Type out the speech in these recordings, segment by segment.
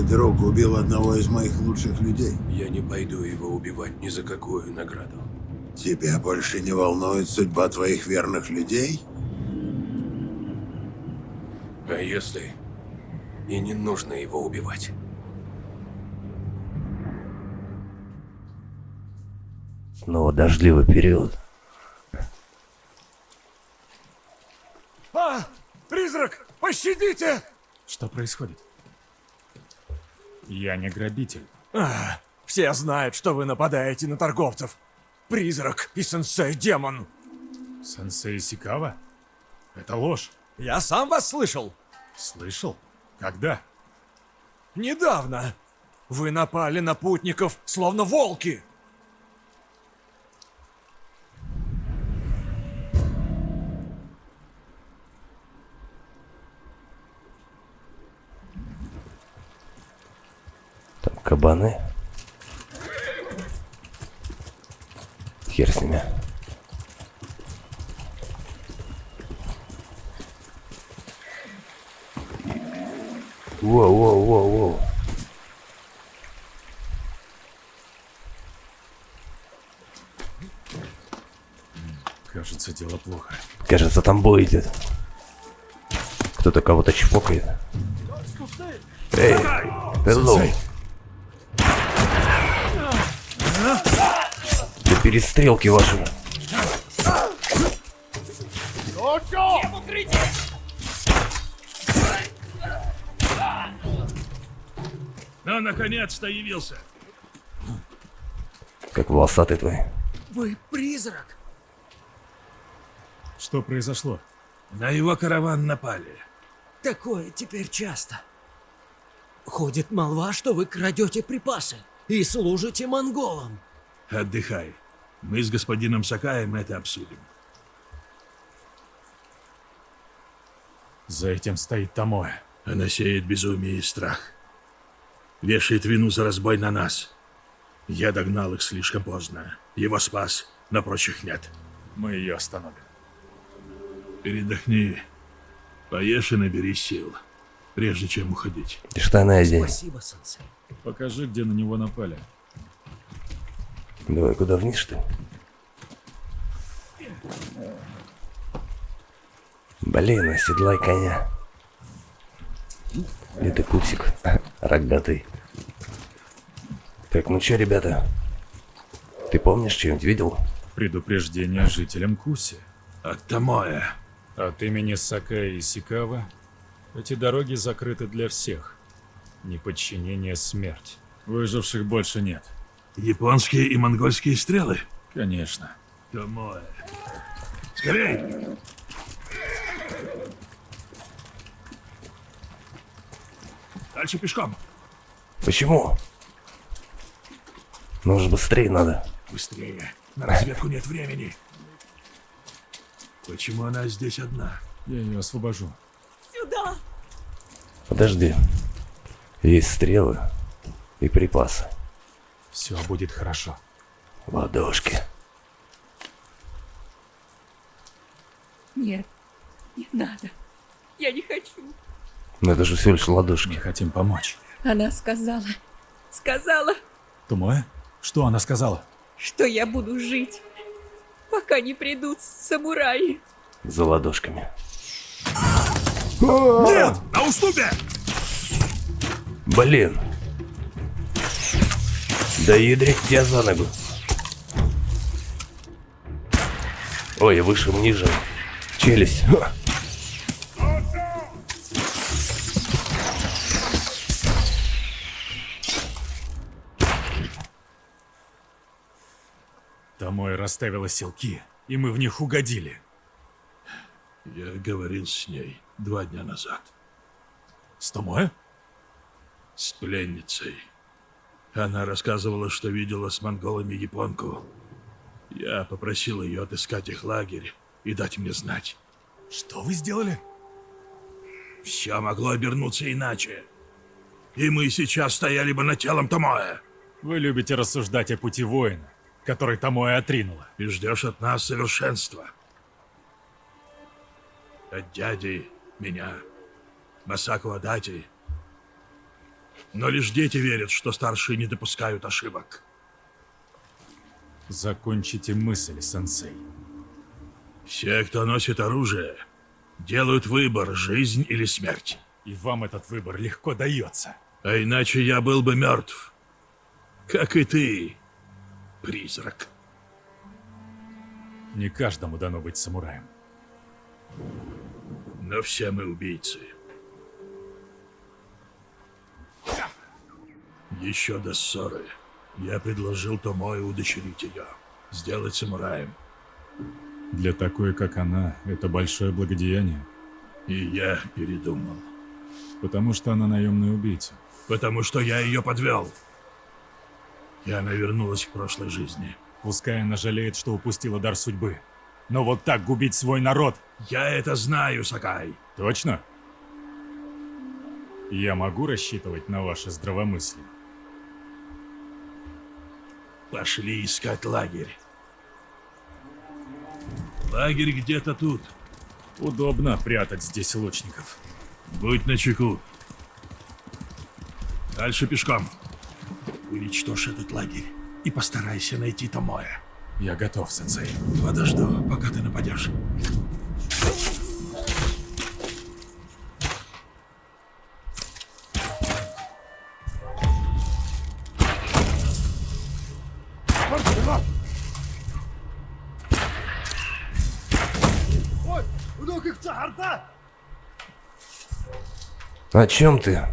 твой друг убил одного из моих лучших людей. Я не пойду его убивать ни за какую награду. Тебя больше не волнует судьба твоих верных людей? А если и не нужно его убивать? Снова дождливый период. Призрак! Пощадите! Что происходит? Я не грабитель. Все знают, что вы нападаете на торговцев. Призрак и сенсей-демон. Сенсей Сикава? Это ложь. Я сам вас слышал. Слышал? Когда? Недавно. Вы напали на путников, словно волки. Там кабаны. Хер с ними. Воу. Кажется, дело плохо. Кажется, там бой идет. Кто-то кого-то чпокает. Эй, hello. Сенсей. Да перестрелки ваши. Ну, наконец-то явился. Как волосатый твой. Вы призрак. Что произошло? На его караван напали. Такое теперь часто. Ходит молва, что вы крадете припасы и служите монголам. Отдыхай. Мы с господином Сакаем это обсудим. За этим стоит Томоэ. Она сеет безумие и страх. Вешает вину за разбой на нас. Я догнал их слишком поздно. Его спас, но прочих нет. Мы ее остановим. Передохни. Поешь и набери сил, прежде чем уходить. И штаны одень. Спасибо, сенсей. Покажи, где на него напали. Давай, куда вниз, что ли? Блин, оседлай коня. Где ты, пупсик? Рогатый. Так, ну чё, ребята? Ты помнишь, что-нибудь видел? Предупреждение жителям Куси. От Томоэ. От имени Сакаи и Сикава эти дороги закрыты для всех. Неподчинение — смерть. Выживших больше нет. Японские и монгольские стрелы? Конечно. Томоэ. Скорей! Дальше пешком. Почему? Ну же быстрее надо. Быстрее. На разведку нет времени. Почему она здесь одна? Я ее освобожу. Сюда! Подожди. Есть стрелы и припасы. Все будет хорошо. Ладошки. Нет, не надо. Я не хочу. Ну это же всего лишь Мы ладошки. хотим помочь. Она сказала, Томоэ? Что она сказала? что я буду жить, пока не придут самураи. За ладошками. Нет! На уступе! Блин. Да ядрить тебя за ногу. Ой, выше, ниже. Челюсть. Томоэ расставила селки, и мы в них угодили. Я говорил с ней 2 дня назад. С Томоэ? С пленницей. Она рассказывала, что видела с монголами японку. Я попросил ее отыскать их лагерь и дать мне знать. Что вы сделали? Все могло обернуться иначе. И мы сейчас стояли бы над телом Томоэ. Вы любите рассуждать о пути воина, который Томоэ отринула. И ждешь от нас совершенства. От дяди, меня, Масаку Адати. Но лишь дети верят, что старшие не допускают ошибок. Закончите мысль, сенсей. Все, кто носит оружие, делают выбор, жизнь или смерть. И вам этот выбор легко дается. А иначе я был бы мертв. Как и ты, призрак. Не каждому дано быть самураем. Но все мы убийцы. Еще до ссоры я предложил Томое удочерить ее, сделать самураем. Для такой, как она, это большое благодеяние. И я передумал. Потому что она наемный убийца. Потому что я ее подвел. И она вернулась к прошлой жизни. Пускай она жалеет, что упустила дар судьбы. Но вот так губить свой народ... Я это знаю, Сакай. Точно? Я могу рассчитывать на ваше здравомыслие? Пошли искать лагерь. Лагерь где-то тут. Удобно прятать здесь лучников. Будь начеку. Дальше пешком. Уничтожь этот лагерь и постарайся найти Томое. Я готов, сенсей. Подожду, пока ты нападешь. О чем ты?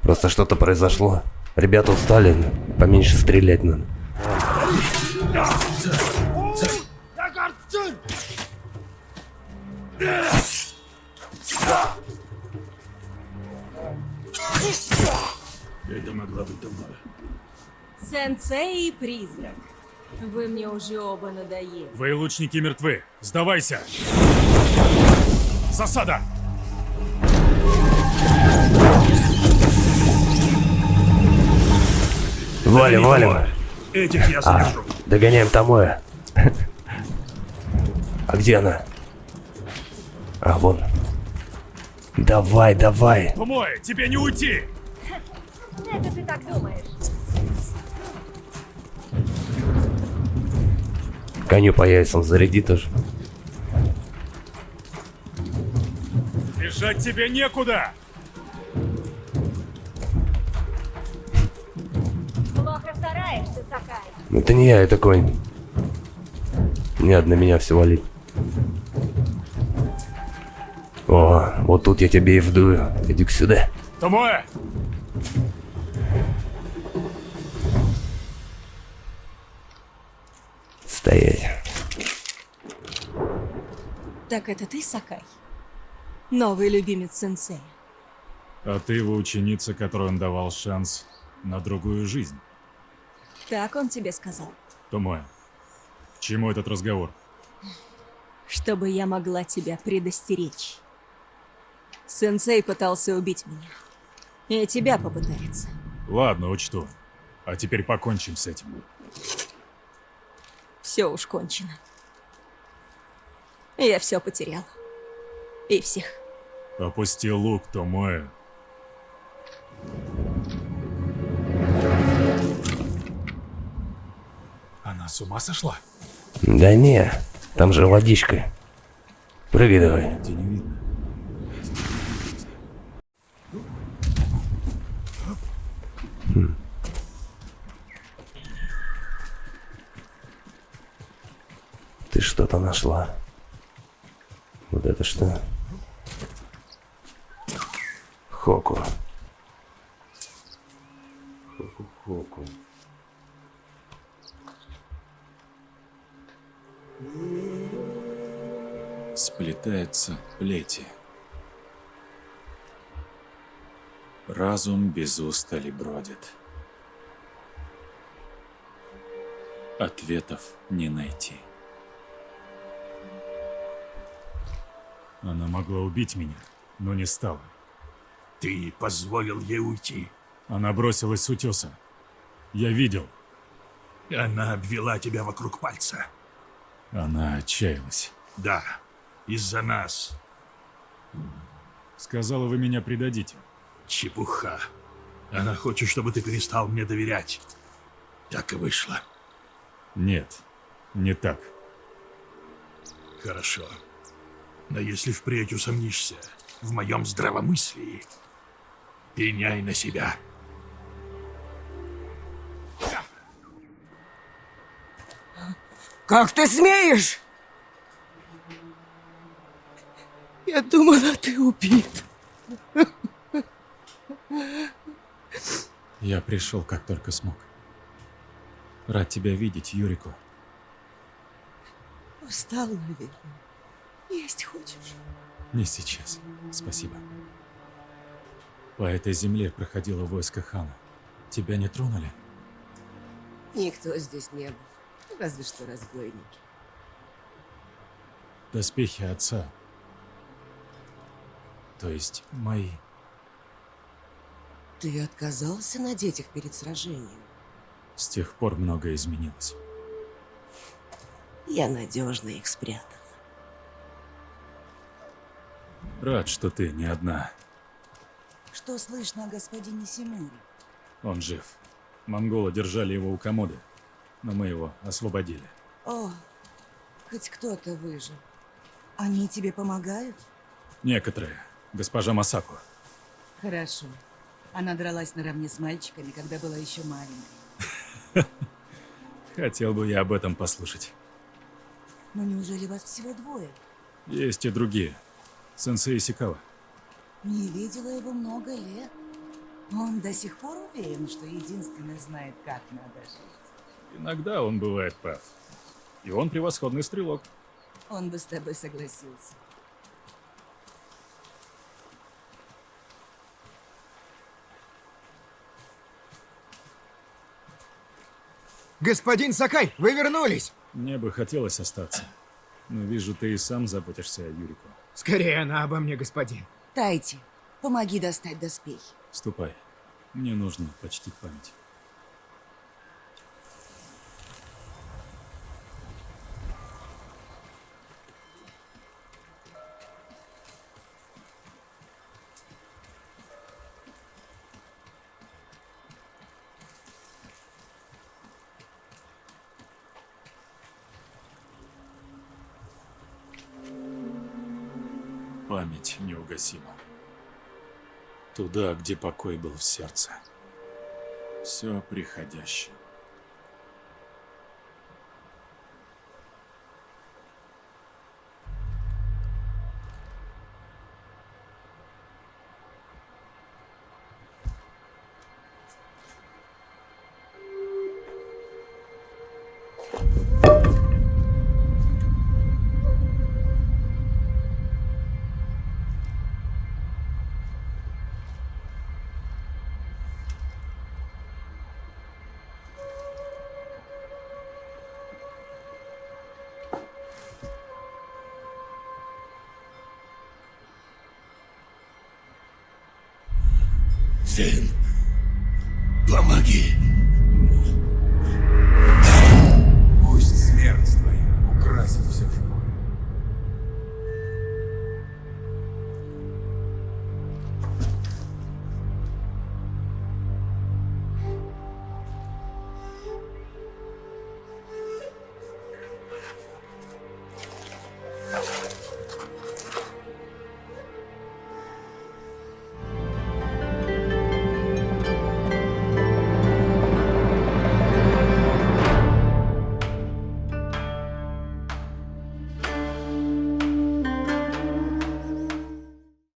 Просто что-то произошло. Ребята устали, поменьше стрелять надо. Это могла быть Томое. Сенсей и призрак. Вы мне уже оба надоели. Вы лучники мертвы. Сдавайся! Засада! Валим, валим. Этих я задержу. Догоняем Томое. А где она? А, вон. Давай, давай. Томое, тебе не уйти! Это ты так думаешь? Коню по яйцам заряди тоже. Бежать тебе некуда! Плохо стараешься, Сакай. Это не я, это конь. Нет, на меня все валит. О, вот тут я тебе и вдую. Иди-ка сюда. Томое! Стоять. Так это ты, Сакай? Новый любимец сенсея. А ты его ученица, которой он давал шанс на другую жизнь. Так он тебе сказал? Томое, к чему этот разговор? Чтобы я могла тебя предостеречь. Сенсей пытался убить меня. И тебя попытается. Ладно, учту. А теперь покончим с этим. Все уж кончено. Я все потеряла. И всех. Опусти лук, Томое. Она с ума сошла? Да не, там же водичка. Прыгай давай. Где не видно. Ты что-то нашла. Вот это что? Хоку. Хоку. Сплетаются плети. Разум без устали бродит. Ответов не найти. Она могла убить меня, но не стала. Ты позволил ей уйти. Она бросилась с утеса. Я видел. Она обвела тебя вокруг пальца. Она отчаялась. Да, из-за нас. Сказала, вы меня предадите. Чепуха. Она хочет, чтобы ты перестал мне доверять. Так и вышло. Нет, не так. Хорошо. Но если впредь усомнишься в моем здравомыслии, пеняй на себя. Как ты смеешь? Я думала, ты убит. Я пришел, как только смог. Рад тебя видеть, Юрико. Устал, наверное. Есть хочешь? Не сейчас. Спасибо. По этой земле проходило войско хана. Тебя не тронули? Никто здесь не был. Разве что разбойники. Доспехи отца. То есть мои. Ты отказался надеть их перед сражением? С тех пор многое изменилось. Я надежно их спрятал. Рад, что ты не одна. Что слышно о господине Симуре? Он жив. Монголы держали его у комода, но мы его освободили. О, хоть кто-то выжил. Они тебе помогают? Некоторые. Госпожа Масако. Хорошо. Она дралась наравне с мальчиками, когда была еще маленькой. Хотел бы я об этом послушать. Но неужели вас всего двое? Есть и другие. Сенсей Исикава. Не видела его много лет. Он до сих пор уверен, что единственный знает, как надо жить. Иногда он бывает прав. И он превосходный стрелок. Он бы с тобой согласился. Господин Сакай, вы вернулись! Мне бы хотелось остаться. Но вижу, ты и сам заботишься о Юрико. Скорее она обо мне, господин. Тайти, помоги достать доспехи. Ступай. Мне нужно почтить память. Память неугасима. Туда, где покой был в сердце. Все приходящее. Сын, помоги.